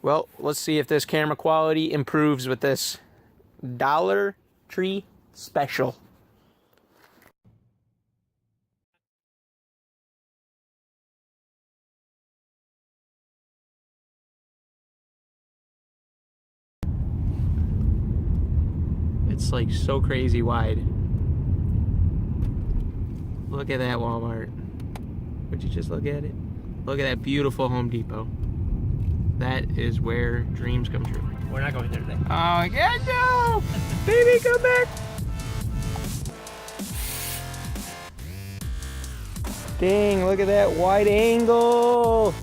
Well, let's see if this camera quality improves with this Dollar Tree special. It's like so crazy wide. Look at that Walmart. Would you just look at it? Look at that beautiful Home Depot. That is where dreams come true. We're not going there today. Oh my God, no! Baby, come back! Dang, look at that wide angle!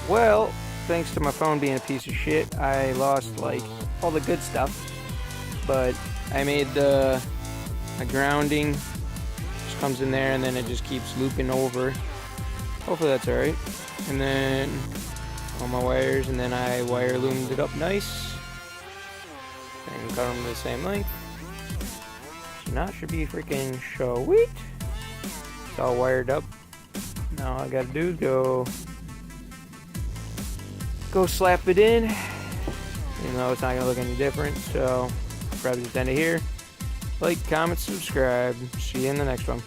Well, thanks to my phone being a piece of shit, I lost like all the good stuff. But I made the grounding, just comes in there and then it just keeps looping over. Hopefully that's alright. And then all my wires, and then I wire loomed it up nice. And cut them the same length. Now it should be freaking sweet. It's all wired up. Now all I gotta do is go slap it in, even though it's not gonna look any different. So probably just end it here. Like, comment, subscribe. See you in the next one.